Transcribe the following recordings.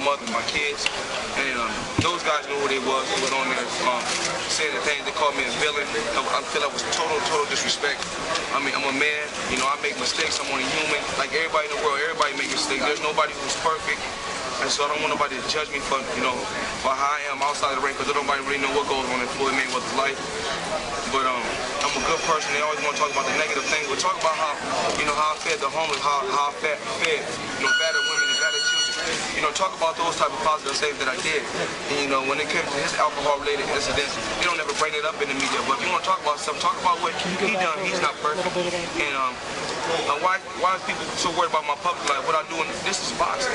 mother, my kids, and those guys knew who they was on there saying the things. They called me a villain. I feel that was total disrespect. I mean, I'm a man, you know, I make mistakes, I'm only human. Like everybody in the world, everybody makes mistakes. There's nobody who's perfect. And so I don't want nobody to judge me for, you know, for how I am outside of the ring, because nobody really know what goes on in Floyd Mayweather's life. But I'm a good person. They always want to talk about the negative things, but talk about how, you know, how I fed the homeless, how I fed, you know, battered women and battered children. You know, talk about those type of positive things that I did. And, you know, when it comes to his alcohol-related incidents, they don't ever bring it up in the media. But if you want to talk about something, talk about what he done. He's not perfect. And why is people so worried about my public life? What I do, this is boxing.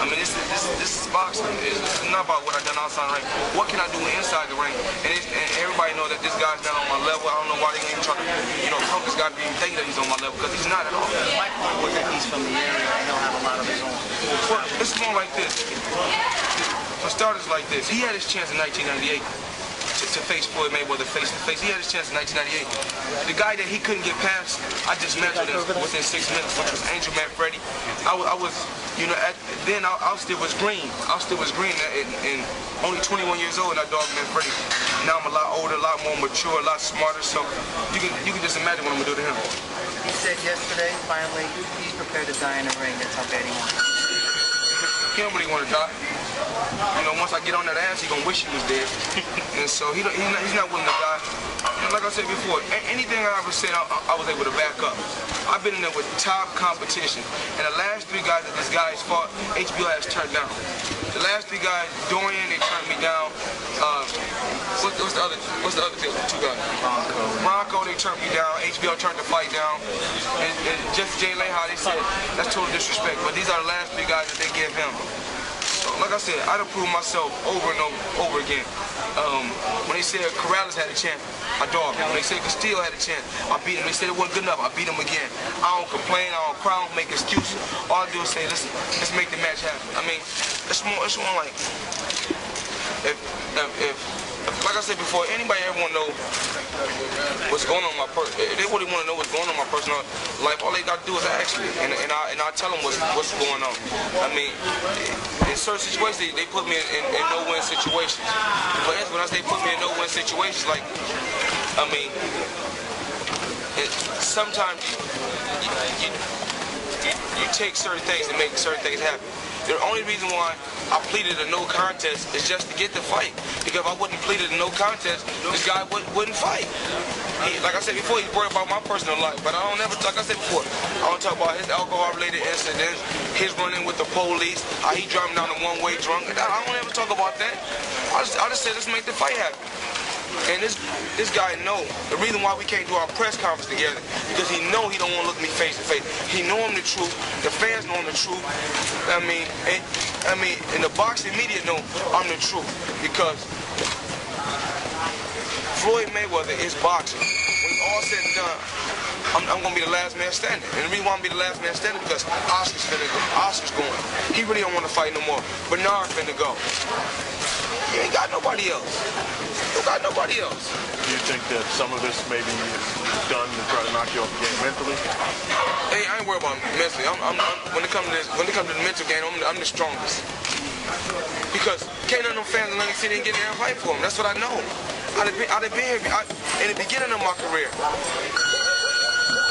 I mean, this is boxing. It's not about what I done outside the ring. What can I do inside the ring? And everybody know that this guy's not on my level. I don't know why they ain't trying to, you know, pump this guy being thinking that he's on my level, because he's not at all. My point was that he's from the area and he'll have a lot of his own. Well, it's more like this. For starters, like this. He had his chance in 1998. To face Floyd Mayweather face to face. He had his chance in 1998. The guy that he couldn't get past, I dismantled him within 6 minutes, which was Angel Man Freddy. I was, you know, then I still was green. I still was green and only 21 years old, and I dogged Man Freddy. Now I'm a lot older, a lot more mature, a lot smarter, so you can just imagine what I'm going to do to him. He said yesterday, finally, he's prepared to die in the ring. That's how bad he wants. He don't really want to die. You know, once I get on that ass, he gonna wish he was dead. And so he's not willing to die. And like I said before, anything I ever said, I was able to back up. I've been in there with top competition. And the last 3 guys that this guy's fought, HBO has turned down. The last 3 guys, Dorian, they turned me down. What's the other 2 guys? Bronco, they turned me down. HBO turned the fight down. And Jeff J. Leha, they said, that's total disrespect. But these are the last 3 guys that they give him. Like I said, I done proved myself over and over again. When they said Corrales had a chance, I dogged him. When they said Castillo had a chance, I beat him. They said it wasn't good enough, I beat him again. I don't complain, I don't cry, I don't make excuses. All I do is say, listen, let's make the match happen. I mean, it's more like, like I said before, anybody ever want to know what's going on in my if they really want to know what's going on in my personal life, all they got to do is ask me, and I tell them what's going on. I mean, in certain situations, they put me in no-win situations. For instance, when I say put me in no-win situations, like, I mean, sometimes you take certain things and make certain things happen. The only reason why I pleaded a no contest is just to get the fight. Because if I wouldn't pleaded a no contest, this guy wouldn't fight. Like I said before, he's worried about my personal life. But I don't ever, like I said before, I don't talk about his alcohol-related incidents, his running with the police, how he driving down a one-way drunk. I don't ever talk about that. I just say, let's make the fight happen. And this guy know the reason why we can't do our press conference together, because he know he don't want to look me face to face. He know I'm the truth. The fans know I'm the truth. I mean, and the boxing media know I'm the truth, because Floyd Mayweather is boxing. When it's all said and done, I'm gonna be the last man standing. And the reason why I'm gonna be the last man standing is because Oscar's going. He really don't want to fight no more. Bernard finna go. He ain't got nobody else. Don't got nobody else. Do you think that some of this maybe is done to try to knock you off the game mentally? Hey, I ain't worried about mentally. When it comes to the mental game, I'm the strongest. Because can't none of them fans in Atlantic City get there and fight for him. That's what I know. I'd have been here in the beginning of my career.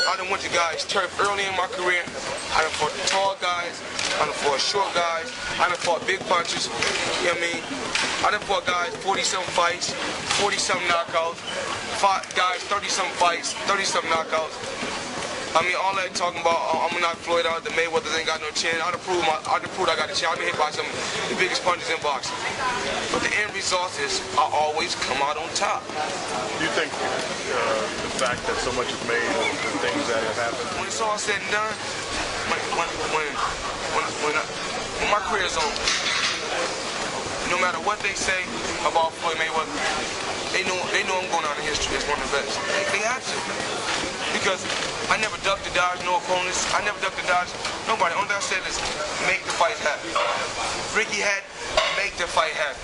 I done went to guys turf early in my career. I done fought the tall guys. I done fought short guys. I done fought big punchers. You know what I mean? I done fought guys 40-something fights, 40-something knockouts. Fought guys 30-something fights, 30-something knockouts. I mean, all that talking about, I'm gonna knock Floyd out, the Mayweathers ain't got no chin. I done proved I got a chin. I've been hit by some of the biggest punches in boxing. But the end result is I always come out on top. Do you think the fact that so much is made of the things that have happened? When it's all said and done, when my career's over, no matter what they say about Floyd Mayweather, they know I'm going down in history as one of the best. They have to. Because I never ducked or dodged no opponents. I never ducked or dodged nobody. Only thing I said is make the fight happen. Ricky had make the fight happen.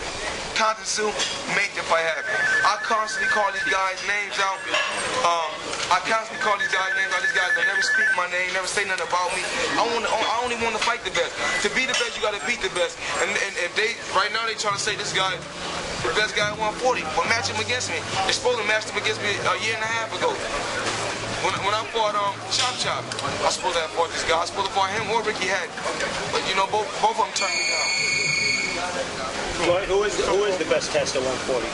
Content Sue, make the fight happen. I constantly call these guys names out. I constantly call these guys names. These guys they never speak my name, never say nothing about me. I only want to fight the best. To be the best, you got to beat the best. And if they right now they trying to say this guy, the best guy at 140, but match him against me. They're supposed to match him against me a year and a half ago. When I fought Chop Chop, I was supposed to have fought this guy. I was supposed to fight him or Ricky Hatton. But you know, both of them turned me down. Floyd, who is the best test at 140?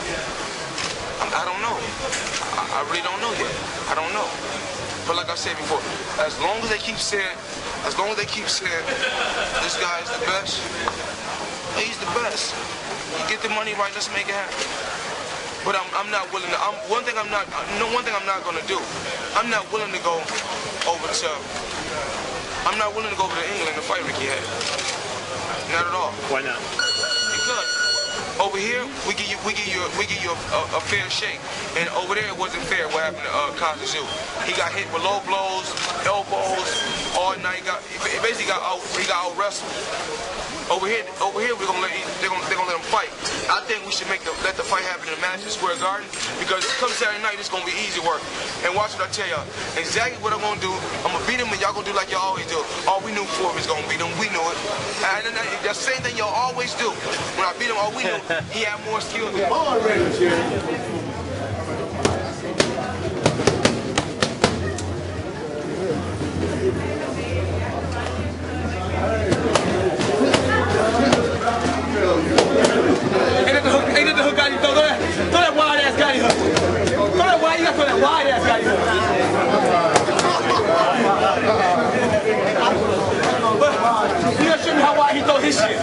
I don't know. I really don't know yet. I don't know. But like I said before, as long as they keep saying this guy is the best, he's the best. You get the money right, let's make it happen. But I'm not willing to. One thing I'm not going to do. I'm not willing to go over to. I'm not willing to go over to England to fight Ricky Hatton. Not at all. Why not? Because over here we give you a fair shake, and over there it wasn't fair. What happened to Kazu? He got hit with low blows, elbows all night. He basically got out wrestled. Over here they're gonna let him fight. I think we should let the fight happen in the Madison Square Garden, because come Saturday night it's gonna be easy work. And watch what I tell y'all. Exactly what I'm gonna do. I'm gonna beat him, and y'all gonna do like y'all always do. All we knew for him is gonna beat him. We knew it. And that's the same thing y'all always do. When I beat him, all we knew he had more skill than me. Ain't that the hook Gotti throw? Throw that wide ass Gotti hook. Throw that wide, you gotta throw that wide ass Gotti hook. You gotta show me how wide he throw his shit.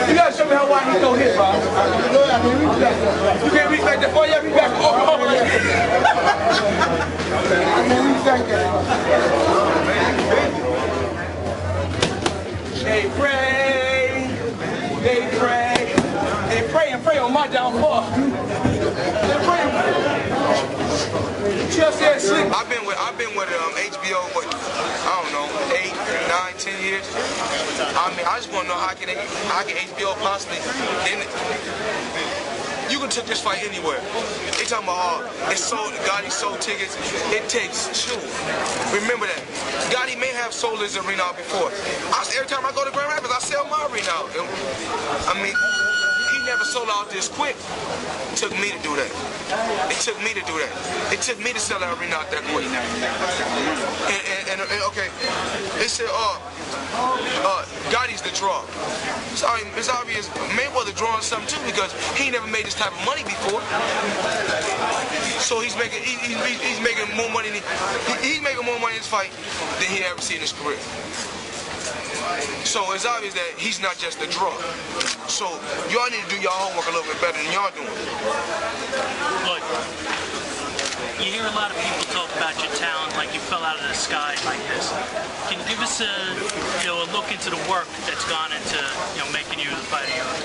You gotta show me how wide he throw his, bro. You can't reach back that far, yeah, reach back. They pray and pray on my downfall. They pray and pray. Just said sleep. I've been with HBO what, I don't know, 8, 9, 10 years. I mean, I just want to know how can HBO possibly you can take this fight anywhere. They talking about it's sold, Gotti sold tickets. It takes two. Remember that. Gotti may have sold his arena out before. Every time I go to Grand Rapids, I sell my arena out. I mean, he never sold out this quick. It took me to do that. It took me to do that. It took me to sell that arena out that quick. And okay, they said, Gotti's the draw. It's obvious Mayweather drawing something too, because he never made this type of money before. So he's making more money. He's making more money in this fight than he ever seen in his career. So it's obvious that he's not just a draw. So y'all need to do y'all homework a little bit better than y'all doing. Look, you hear a lot of people talk about your talent like you fell out of the sky like this. Can you give us a look into the work that's gone into making you the fighter you are?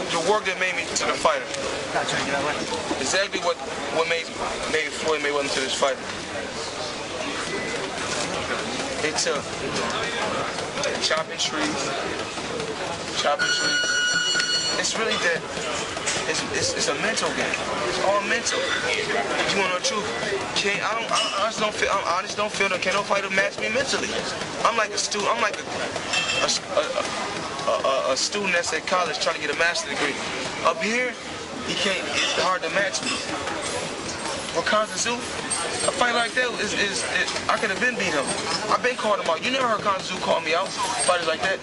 The work that made me to the fighter. Exactly what made Floyd Mayweather into this fighter. It took chopping trees. It's really that. It's a mental game. It's all mental. You want to know the truth? I just don't feel that can no fighter match me mentally. I'm like a student. I'm like a student that's at college trying to get a master's degree. Up here, it's hard to match me. With Kazu, a fight like that I could have been beat him. I've been called him out. You never heard Kazu call me out, fighters like that.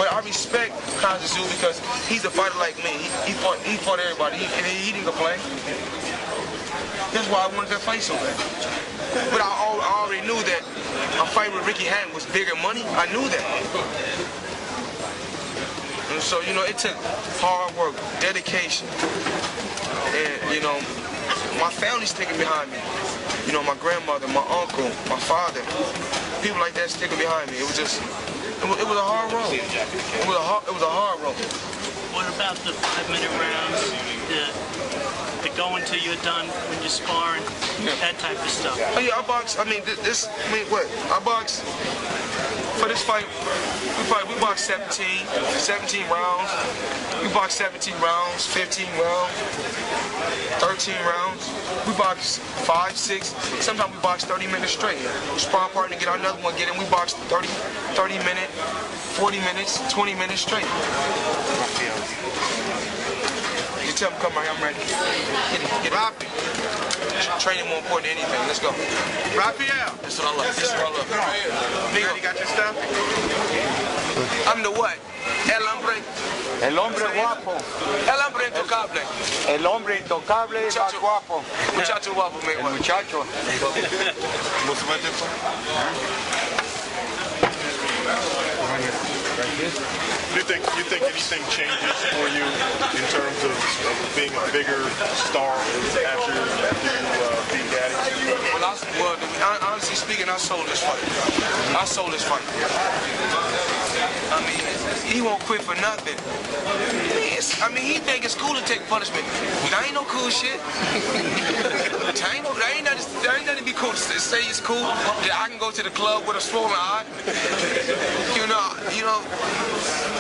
But I respect Kazu because he's a fighter like me. He fought everybody. He didn't complain. That's why I wanted that fight so bad. But I already knew that a fight with Ricky Hatton was bigger money. I knew that. And so, it took hard work, dedication, and, my family's sticking behind me. My grandmother, my uncle, my father, people like that sticking behind me. It was a hard road. It was a hard road. What about the 5-minute rounds? The going till you're done when you're sparring, that type of stuff. Oh yeah, I box. I mean, what? I box for this fight. We box 17 rounds. We box 17 rounds, 15 rounds, 13 rounds. We box 5, 6. Sometimes we box 30 minutes straight. We spar partner, get another one, get in. We box 30 minutes, 40 minutes, 20 minutes straight. You tell them, come right, I'm ready. Get it. Training more important than anything. Let's go. Raphael. This is what I love. This is what I love. Nigga, you got your stuff? I'm the what? El hombre. El hombre guapo. El hombre intocable. El hombre intocable y más guapo. Muchacho guapo, El Mayweather. muchacho. Do you think anything changes for you in terms of being a bigger star after you beat Gatti? Well, honestly speaking, I sold this fight. I sold this fight. I mean, he won't quit for nothing. He think it's cool to take punishment. That ain't no cool shit. That ain't nothing to be cool to say it's cool that I can go to the club with a swollen eye. You know,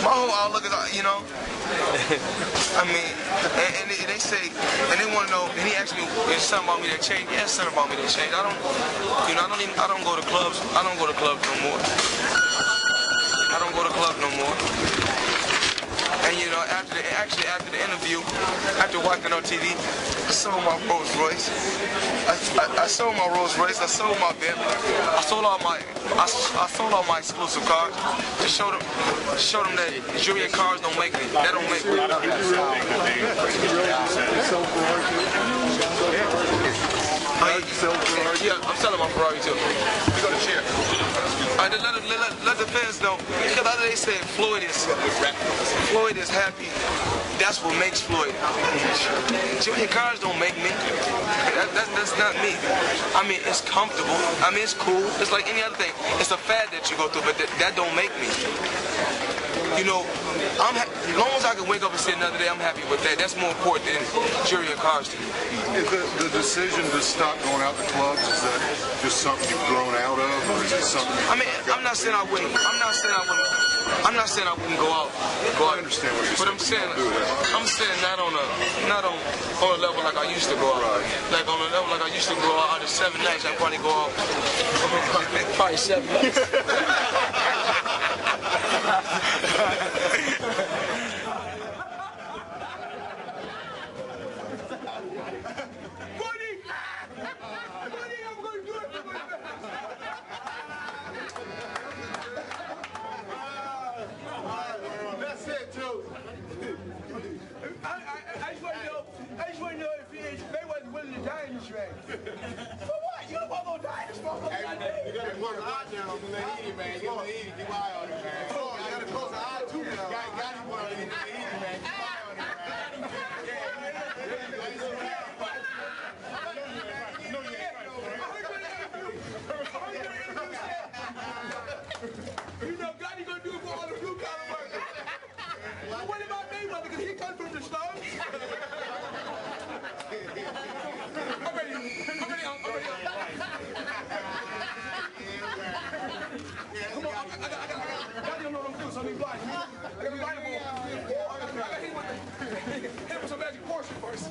my whole outlook is, I mean, and they say, and they want to know, and he asked me, is something about me that changed? Yeah, something about me that changed. I don't go to clubs. I don't go to clubs no more. I don't go to clubs no more. And after the interview, after watching on TV, I sold my Rolls Royce. I sold my Rolls Royce. I sold my Bentley. I sold all my exclusive cars to show them that jewelry and cars don't make me. That don't make me. Yeah, I'm selling my Ferrari too. We're gonna share. Let the fans know. Because the other day said Floyd is happy. That's what makes Floyd. Junior cars don't make me. That's not me. I mean, it's comfortable. I mean, it's cool. It's like any other thing. It's a fad that you go through, but that don't make me. You know, as long as I can wake up and say another day, I'm happy with that. That's more important than jewelry and cars to me. Is the decision to stop going out to clubs, is that just something you've grown out of, or is it something? I mean, I'm not saying I wouldn't. I'm not saying I wouldn't go out. I understand what you're saying. But I'm saying not on a level like I used to go out. Right. Like on a level like I used to go out of 7 nights, I probably go out probably 7 nights. That's it, too. I just want to know if Mayweather willing to die in this ring. For what? You don't want to die in this motherfucker. You got to put an eye down on the eating, man. You got to eat it. Keep an eye on it, man. Oh, you got to close the eye, too, now. Got to want to eat it, man. Keep an eye on it, man. You know, Gotti gonna do it for all the blue collar workers. What about Mayweather? Because he comes from the slums. I'm ready. Come on, I got Gotti don't know what I'm doing, so I'm blind. I got to be blind. I got to hit him with some magic portion first.